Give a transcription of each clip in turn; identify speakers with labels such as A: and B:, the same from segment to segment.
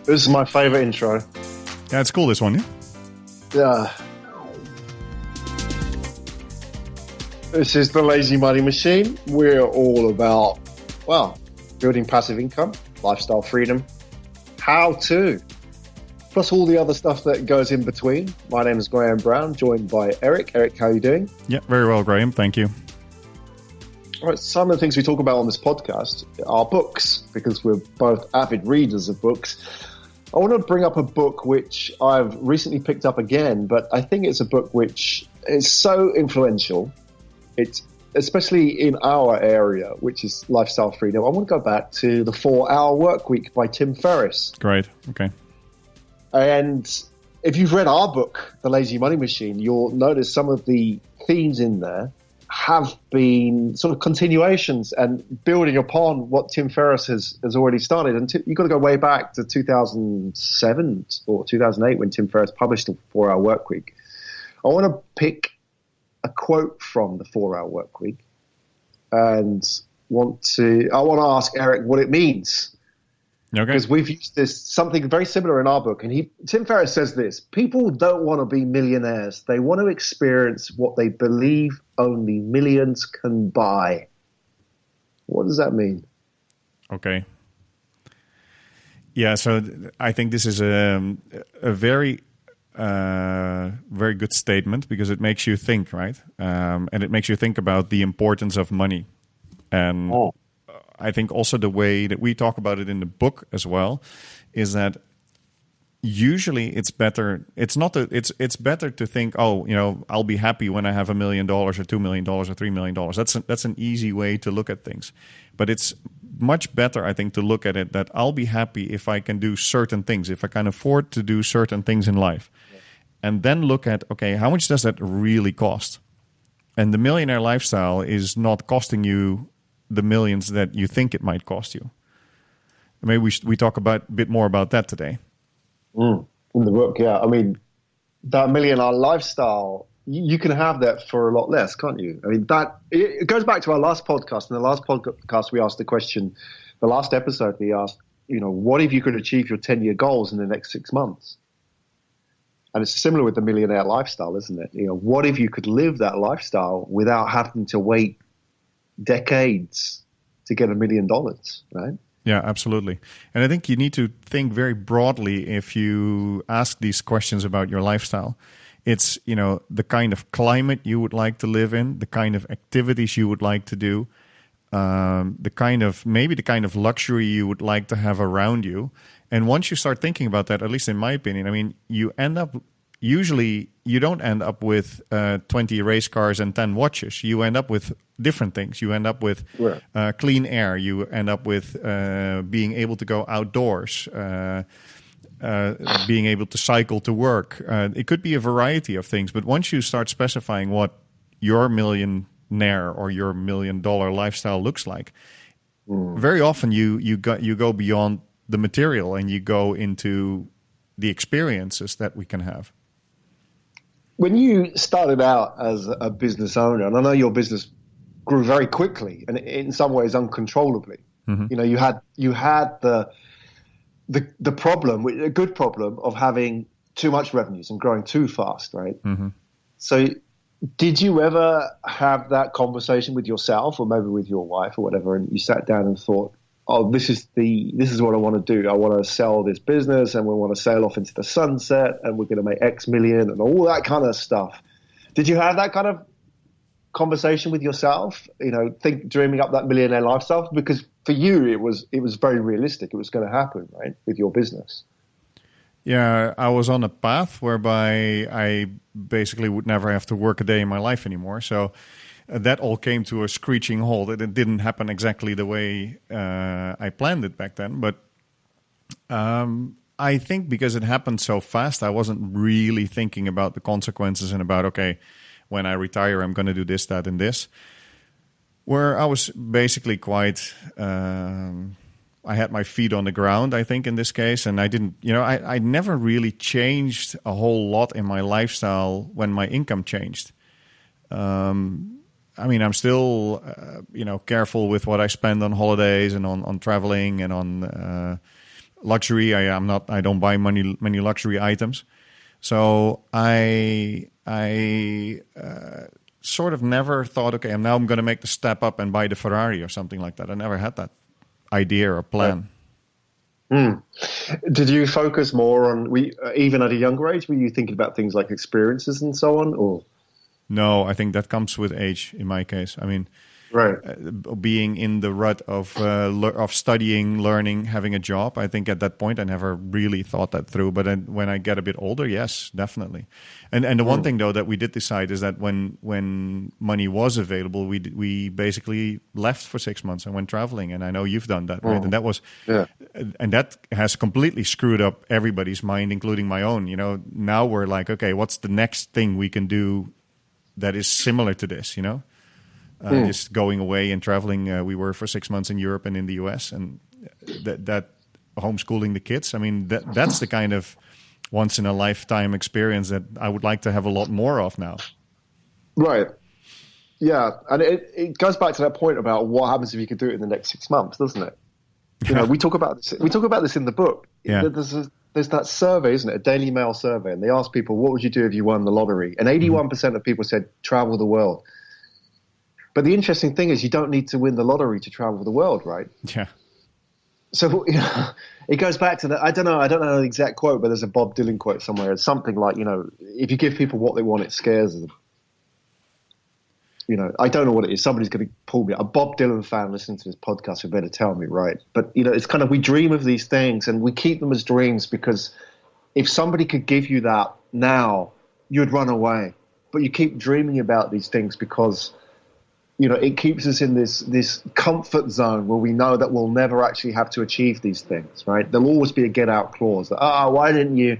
A: This is my favorite intro.
B: Yeah, it's cool, this one, yeah?
A: Yeah. This is the Lazy Money Machine. We're all about, building passive income, lifestyle freedom, how to, plus all the other stuff that goes in between. My name is Graham Brown, joined by Erik. Erik, how are you doing?
B: Yeah, very well, Graham. Thank you.
A: All right, some of the things we talk about on this podcast are books, because we're both avid readers of books. I want to bring up a book which I've recently picked up again, but I think it's a book which is so influential. It's especially in our area, which is lifestyle freedom. I want to go back to The 4-Hour Workweek by Tim Ferris.
B: Great. Okay.
A: And if you've read our book, The Lazy Money Machine, you'll notice some of the themes in there have been sort of continuations and building upon what Tim Ferris has already started. And you've got to go way back to 2007 or 2008 when Tim Ferris published The 4-Hour Workweek. I want to pick a quote from The 4-Hour Workweek and I want to ask Erik what it means.
B: Okay.
A: Because we've used something very similar in our book. And Tim Ferris says this: people don't want to be millionaires. They want to experience what they believe only millions can buy. What does that mean?
B: Okay. Yeah, so I think this is a very very good statement, because it makes you think, right? And it makes you think about the importance of money. And I think also the way that we talk about it in the book as well is that usually it's better. It's better to think, I'll be happy when I have $1 million or $2 million or $3 million. That's an easy way to look at things. But it's much better, I think, to look at it that I'll be happy if I can do certain things, if I can afford to do certain things in life. And then look at, okay, how much does that really cost? And the millionaire lifestyle is not costing you the millions that you think it might cost you. Maybe we talk a bit more about that today.
A: In the book, yeah. I mean, that millionaire lifestyle, you can have that for a lot less, can't you? I mean, it goes back to our last podcast. In the last podcast, we asked the question, the last episode, we asked, what if you could achieve your 10-year goals in the next 6 months? And it's similar with the millionaire lifestyle, isn't it? What if you could live that lifestyle without having to wait decades to get $1 million, right?
B: Yeah, absolutely. And I think you need to think very broadly if you ask these questions about your lifestyle. It's, the kind of climate you would like to live in, the kind of activities you would like to do, the kind of luxury you would like to have around you. And once you start thinking about that, at least in my opinion, I mean, you don't end up with 20 race cars and 10 watches. You end up with different things. You end up with clean air. You end up with being able to go outdoors, being able to cycle to work. It could be a variety of things. But once you start specifying what your millionaire or your $1 million lifestyle looks like, very often you go beyond the material and you go into the experiences that we can have.
A: When you started out as a business owner, and I know your business grew very quickly and in some ways uncontrollably, you had the problem, a good problem, of having too much revenues and growing too fast, right? So did you ever have that conversation with yourself or maybe with your wife or whatever, and you sat down and thought, this is what I want to do. I want to sell this business and we want to sail off into the sunset and we're going to make X million and all that kind of stuff. Did you have that kind of conversation with yourself, dreaming up that millionaire lifestyle? Because for you, it was very realistic. It was going to happen, right, with your business.
B: Yeah, I was on a path whereby I basically would never have to work a day in my life anymore. So that all came to a screeching halt. It didn't happen exactly the way I planned it back then. But I think because it happened so fast, I wasn't really thinking about the consequences and about, okay, when I retire, I'm going to do this, that, and this. Where I was basically quite... I had my feet on the ground, I think, in this case. And I didn't, I never really changed a whole lot in my lifestyle when my income changed. I mean, I'm still, careful with what I spend on holidays and on traveling and on luxury. I don't buy many luxury items. So I sort of never thought, okay, I'm going to make the step up and buy the Ferrari or something like that. I never had that idea or plan.
A: Did you focus more on, even at a younger age, were you thinking about things like experiences and so on? Or
B: no, I think that comes with age in my case. I mean, being in the rut of studying, learning, having a job, I think at that point I never really thought that through. But then when I get a bit older, yes, definitely. And the one thing though that we did decide is that when money was available, we basically left for 6 months and went traveling. And I know you've done that, right? And that was, and that has completely screwed up everybody's mind, including my own. You know, now we're like, okay, what's the next thing we can do that is similar to this? You know. Just going away and traveling. We were for 6 months in Europe and in the US, and that homeschooling the kids. I mean, that's the kind of once in a lifetime experience that I would like to have a lot more of now.
A: Right. Yeah, and it goes back to that point about what happens if you could do it in the next 6 months, doesn't it? You know, we talk about this. We talk about this in the book.
B: Yeah.
A: There's that survey, isn't it? A Daily Mail survey, and they asked people, "What would you do if you won the lottery?" And 81% of people said, "Travel the world." But the interesting thing is you don't need to win the lottery to travel the world, right?
B: Yeah.
A: So it goes back to that. I don't know the exact quote, but there's a Bob Dylan quote somewhere. It's something like, if you give people what they want, it scares them. I don't know what it is. Somebody's going to pull me. A Bob Dylan fan listening to this podcast would better tell me, right? But, it's kind of, we dream of these things and we keep them as dreams because if somebody could give you that now, you'd run away. But you keep dreaming about these things because it keeps us in this comfort zone where we know that we'll never actually have to achieve these things, right? There'll always be a get out clause. Why didn't you?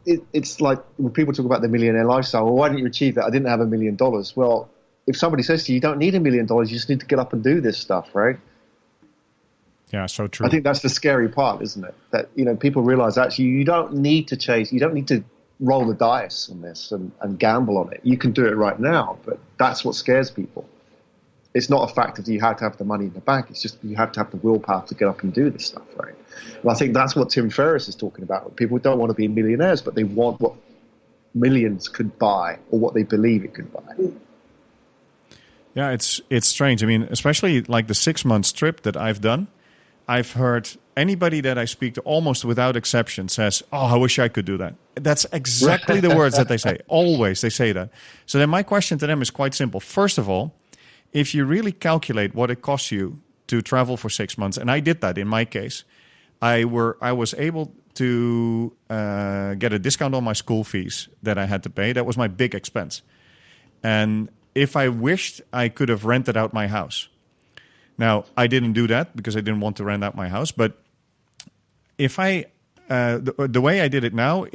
A: It's like when people talk about the millionaire lifestyle. Well, why didn't you achieve that? I didn't have $1 million. Well, if somebody says to you, you don't need $1 million, you just need to get up and do this stuff, right?
B: Yeah, so true.
A: I think that's the scary part, isn't it? That people realize actually you don't need to chase. You don't need to roll the dice on this and gamble on it. You can do it right now, but that's what scares people. It's not a fact that you have to have the money in the bank. It's just you have to have the willpower to get up and do this stuff, right? And I think that's what Tim Ferris is talking about. People don't want to be millionaires, but they want what millions could buy or what they believe it could buy.
B: Yeah, it's strange. I mean, especially like the 6 month trip that I've done, I've heard anybody that I speak to almost without exception says, "Oh, I wish I could do that." That's exactly the words that they say. Always they say that. So then my question to them is quite simple. First of all, if you really calculate what it costs you to travel for 6 months, and I did that in my case, I was able to get a discount on my school fees that I had to pay. That was my big expense. And if I wished, I could have rented out my house. Now, I didn't do that because I didn't want to rent out my house. But if the way I did it now,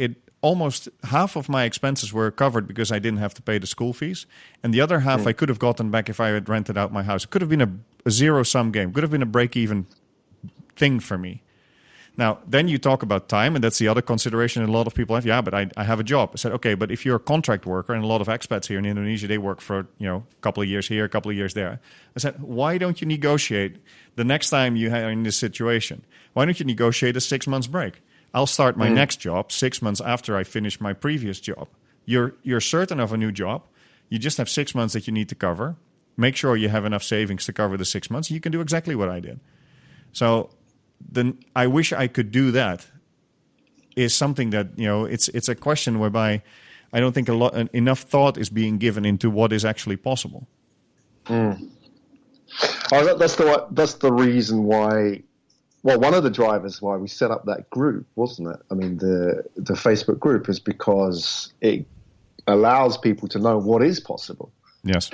B: almost half of my expenses were covered because I didn't have to pay the school fees. And the other half I could have gotten back if I had rented out my house. It could have been a zero-sum game. Could have been a break-even thing for me. Now, then you talk about time, and that's the other consideration a lot of people have. Yeah, but I have a job. I said, okay, but if you're a contract worker, and a lot of expats here in Indonesia, they work for a couple of years here, a couple of years there. I said, why don't you negotiate the next time you are in this situation? Why don't you negotiate a 6 months break? I'll start my next job 6 months after I finish my previous job. You're certain of a new job. You just have 6 months that you need to cover. Make sure you have enough savings to cover the 6 months. You can do exactly what I did. So then I wish I could do that is something that, it's a question whereby I don't think enough thought is being given into what is actually possible.
A: Oh, that's the reason why. Well, one of the drivers why we set up that group, wasn't it? I mean, the Facebook group is because it allows people to know what is possible.
B: Yes.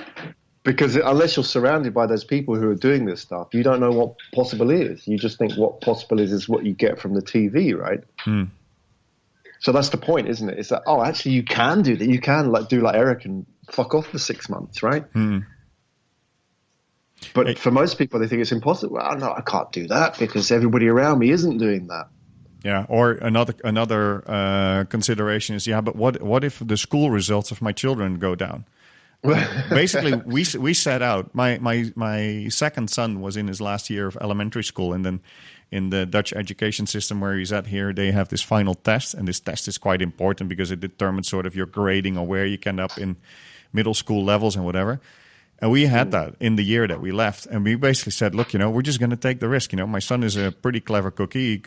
A: Because unless you're surrounded by those people who are doing this stuff, you don't know what possible is. You just think what possible is what you get from the TV, right? So that's the point, isn't it? It's that, actually you can do that. You can do like Erik and fuck off for 6 months, right? But for most people, they think it's impossible. Well, no, I can't do that because everybody around me isn't doing that.
B: Yeah, or another consideration is, but what if the school results of my children go down? Basically, we set out. My second son was in his last year of elementary school, and then in the Dutch education system where he's at here, they have this final test, and this test is quite important because it determines sort of your grading or where you can end up in middle school levels and whatever. And we had that in the year that we left, and we basically said, look, we're just going to take the risk. My son is a pretty clever cookie.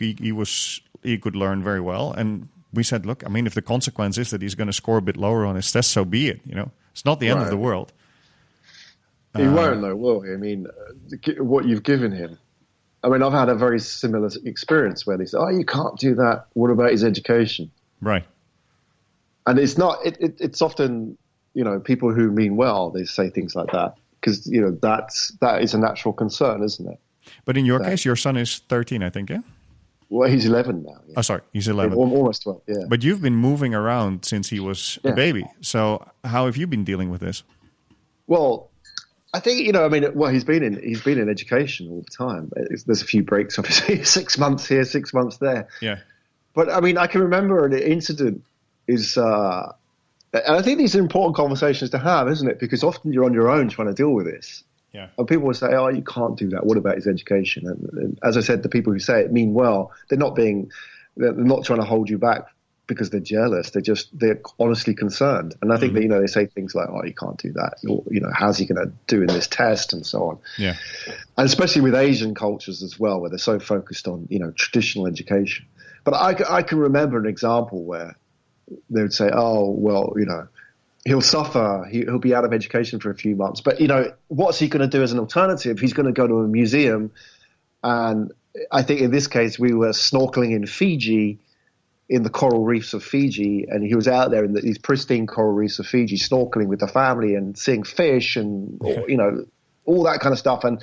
B: He could learn very well, and we said, look, I mean, if the consequence is that he's going to score a bit lower on his test, so be it. It's not the end of the world.
A: He won't though, will he? I mean, what you've given him. I mean, I've had a very similar experience where they say, "Oh, you can't do that. What about his education?"
B: Right.
A: And it's not. It's often, people who mean well. They say things like that because that is a natural concern, isn't it?
B: But in your case, your son is 13, I think, yeah.
A: Well, he's 11 now. Yeah.
B: Oh, sorry, he's 11.
A: Almost 12. Yeah.
B: But you've been moving around since he was a baby. So how have you been dealing with this?
A: Well, I think he's been in education all the time. There's a few breaks, obviously, 6 months here, 6 months there.
B: Yeah.
A: But I mean, I can remember an incident and I think these are important conversations to have, isn't it? Because often you're on your own trying to deal with this.
B: Yeah.
A: And people will say, "Oh, you can't do that. What about his education?" And as I said, the people who say it mean well. They're not trying to hold you back because they're jealous. They're honestly concerned. And I think that they say things like, "Oh, you can't do that. How's he going to do in this test?" and so on.
B: Yeah.
A: And especially with Asian cultures as well, where they're so focused on traditional education. But I can remember an example where they would say, "Oh, well, he'll suffer. He'll be out of education for a few months. But, what's he going to do as an alternative? He's going to go to a museum." And I think in this case, we were snorkeling in Fiji, in the coral reefs of Fiji. And he was out there in these pristine coral reefs of Fiji, snorkeling with the family and seeing fish and, all that kind of stuff. And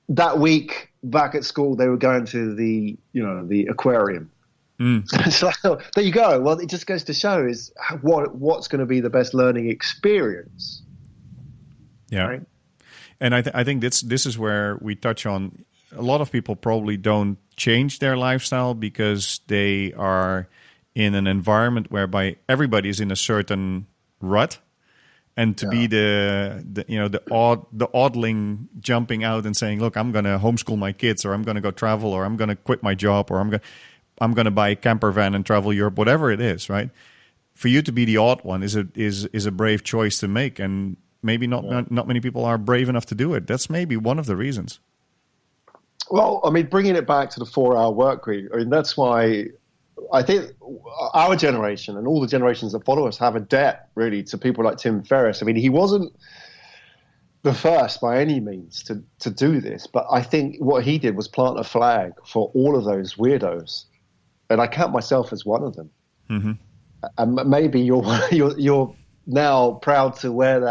A: that week back at school, they were going to the aquarium. So there you go. Well, it just goes to show is what's going to be the best learning experience.
B: Yeah, right? And I think this is where we touch on. A lot of people probably don't change their lifestyle because they are in an environment whereby everybody is in a certain rut, and to be the oddling jumping out and saying, "Look, I'm going to homeschool my kids, or I'm going to go travel, or I'm going to quit my job, or I'm going to buy a camper van and travel Europe," whatever it is, right? For you to be the odd one is a brave choice to make, and maybe not many people are brave enough to do it. That's maybe one of the reasons.
A: Well, I mean, bringing it back to the 4-hour work week, I mean, that's why I think our generation and all the generations that follow us have a debt, really, to people like Tim Ferris. I mean, he wasn't the first by any means to do this, but I think what he did was plant a flag for all of those weirdos. And I count myself as one of them. Mm-hmm. And maybe you're now proud to wear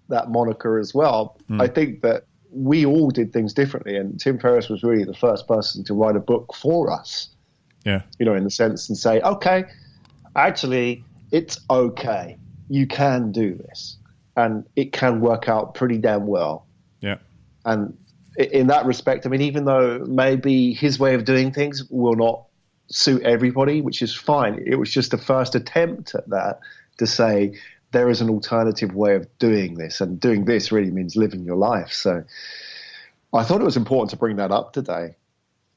A: that moniker as well. I think that we all did things differently, and Tim Ferris was really the first person to write a book for us.
B: Yeah,
A: in the sense and say, okay, actually, it's okay. You can do this, and it can work out pretty damn well.
B: Yeah,
A: and in that respect, I mean, even though maybe his way of doing things will not suit everybody, which is fine. It was just the first attempt at that to say there is an alternative way of doing this, and doing this really means living your life. So I thought it was important to bring that up today,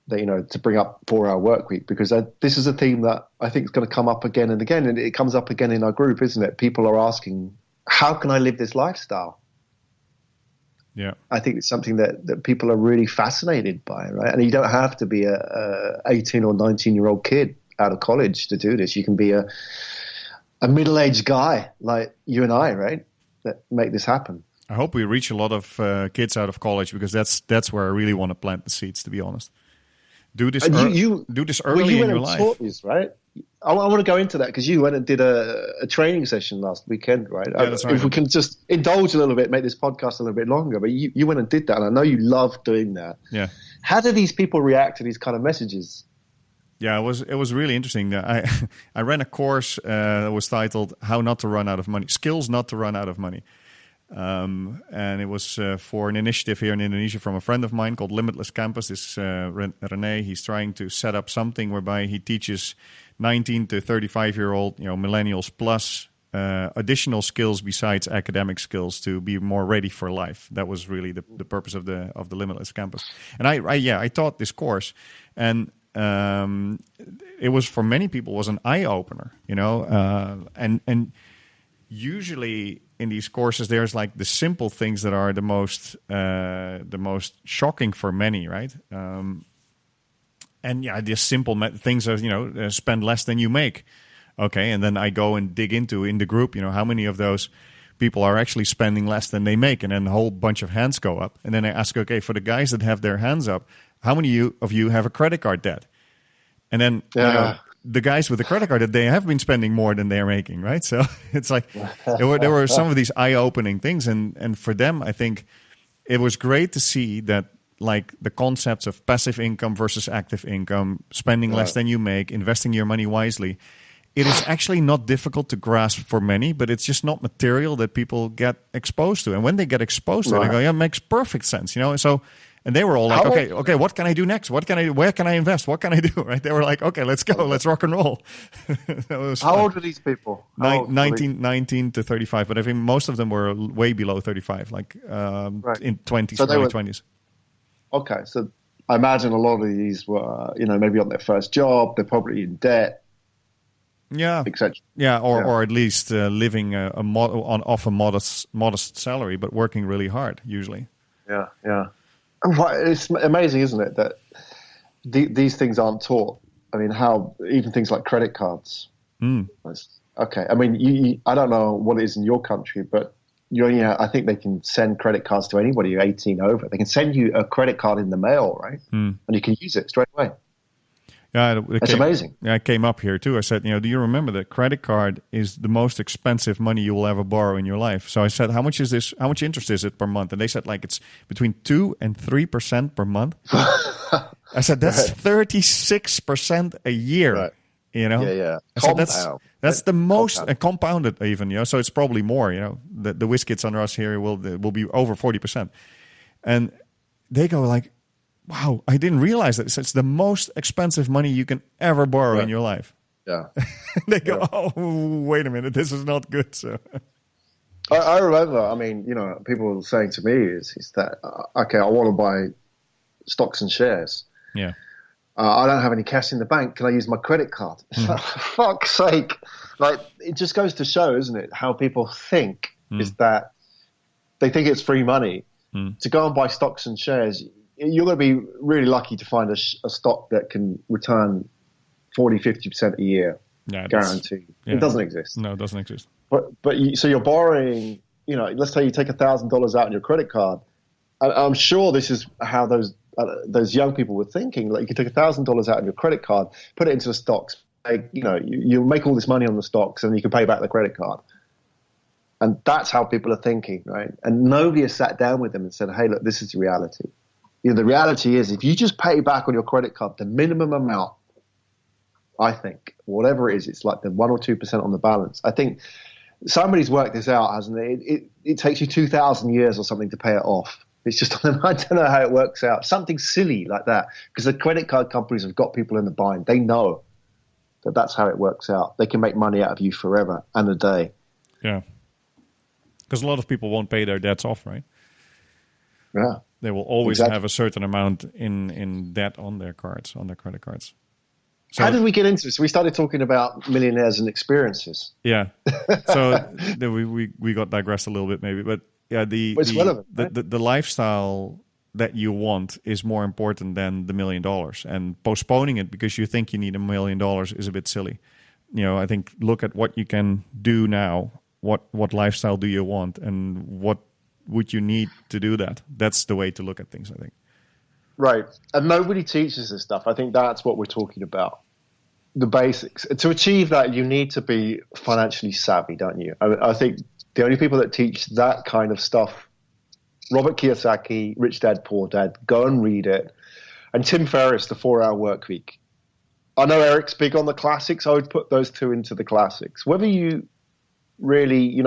A: that, to bring up 4-hour work week, because this is a theme that I think is going to come up again and again, and it comes up again in our group, isn't it? People are asking, how can I live this lifestyle?
B: Yeah,
A: I think it's something that people are really fascinated by, right? And you don't have to be a 18 or 19-year-old kid out of college to do this. You can be a middle-aged guy like you and I, right, that make this happen.
B: I hope we reach a lot of kids out of college, because that's where I really want to plant the seeds, to be honest. Do this do this early in your life.
A: Taught this, right? I want to go into that, because you went and did a training session last weekend, right?
B: Yeah, that's right.
A: If we can just indulge a little bit, make this podcast a little bit longer, but you went and did that, and I know you love doing that.
B: Yeah.
A: How do these people react to these kind of messages?
B: Yeah, it was really interesting. I ran a course that was titled "How Not to Run Out of Money: Skills Not to Run Out of Money," and it was for an initiative here in Indonesia from a friend of mine called Limitless Campus. This Rene, he's trying to set up something whereby he teaches 19 to 35-year-old, millennials plus, additional skills besides academic skills to be more ready for life. That was really the purpose of the Limitless Campus. And I taught this course, and it was, for many people, was an eye opener. And usually in these courses, there's like the simple things that are the most shocking for many, right? And the simple things are, spend less than you make. Okay, and then I go and dig into in the group, how many of those people are actually spending less than they make, and then a whole bunch of hands go up. And then I ask, okay, for the guys that have their hands up, how many of you have a credit card debt? And then the guys with the credit card, they have been spending more than they're making, right? So it's like there were some of these eye-opening things, and for them, I think it was great to see that, like, the concepts of passive income versus active income, spending less than you make, investing your money wisely. It is actually not difficult to grasp for many, but it's just not material that people get exposed to. And when they get exposed to it, they go, yeah, it makes perfect sense, So, and they were all like, okay, what can I do next? Where can I invest? What can I do? Right? They were like, okay, let's go. Let's rock and roll.
A: How old were these people?
B: 19 to 35, but I think most of them were way below 35, like in 20s, early 20s.
A: Okay, so I imagine a lot of these were, maybe on their first job. They're probably in debt.
B: Yeah,
A: etc.
B: Yeah, or at least living off a modest salary, but working really hard usually.
A: Yeah. It's amazing, isn't it, that these things aren't taught? I mean, how even things like credit cards. Okay, I mean, I don't know what it is in your country, but I think they can send credit cards to anybody 18 over. They can send you a credit card in the mail, right? And you can use it straight away.
B: Yeah,
A: it's amazing.
B: Yeah, I came up here too. I said, do you remember that credit card is the most expensive money you will ever borrow in your life? So I said, how much is this? How much interest is it per month? And they said, like, it's between 2 and 3% per month. I said, that's 36% a year.
A: Right.
B: Yeah. I said, that's the most compounded even. So it's probably more. The whiz kids under us here will be over 40%, and they go like, wow, I didn't realize that. It's the most expensive money you can ever borrow in your life.
A: Yeah.
B: They go, oh, wait a minute, this is not good. So
A: I remember, I mean, people were saying to me is that, okay, I want to buy stocks and shares.
B: Yeah.
A: I don't have any cash in the bank. Can I use my credit card? For fuck's sake. Like, it just goes to show, isn't it, how people think is that they think it's free money. To go and buy stocks and shares, you're going to be really lucky to find a stock that can return 40, 50% a year, guaranteed. Yeah. It doesn't exist.
B: No, it doesn't exist.
A: So you're borrowing, let's say you take $1,000 out on your credit card. I'm sure this is how those young people were thinking. Like, you could take $1,000 out on your credit card, put it into the stocks. Like, you make all this money on the stocks, and you can pay back the credit card. And that's how people are thinking, right? And nobody has sat down with them and said, hey, look, this is the reality. The reality is, if you just pay back on your credit card the minimum amount, I think, whatever it is, it's like the 1 or 2% on the balance. I think somebody's worked this out, hasn't it? It takes you 2,000 years or something to pay it off. It's just, I don't know how it works out. Something silly like that, because the credit card companies have got people in the bind. They know that that's how it works out. They can make money out of you forever and a day.
B: Yeah. Because a lot of people won't pay their debts off, right?
A: Yeah.
B: They will always have a certain amount in debt on their cards, on their credit cards. So,
A: how did we get into this? We started talking about millionaires and experiences.
B: Yeah. So we got digressed a little bit maybe, but yeah,
A: relevant,
B: the lifestyle that you want is more important than the $1 million, and postponing it because you think you need $1 million is a bit silly. I think look at what you can do now. What lifestyle do you want, and what would you need to do that? That's the way to look at things, I think. Right.
A: And nobody teaches this stuff. I think that's what we're talking about. The basics. To achieve that, you need to be financially savvy, don't you? I think the only people that teach that kind of stuff, Robert Kiyosaki, Rich Dad, Poor Dad, go and read it. And Tim Ferris, The 4-Hour Workweek. I know Erik's big on the classics. I would put those two into the classics. Whether you really,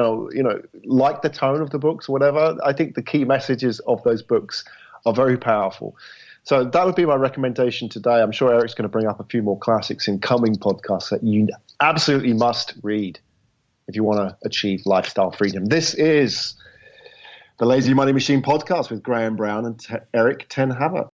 A: like the tone of the books or whatever, I think the key messages of those books are very powerful. So that would be my recommendation today. I'm sure Erik's going to bring up a few more classics in coming podcasts that you absolutely must read. if you want to achieve lifestyle freedom. This is the Lazy Money Machine podcast with Graham Brown and Erik ten Haver.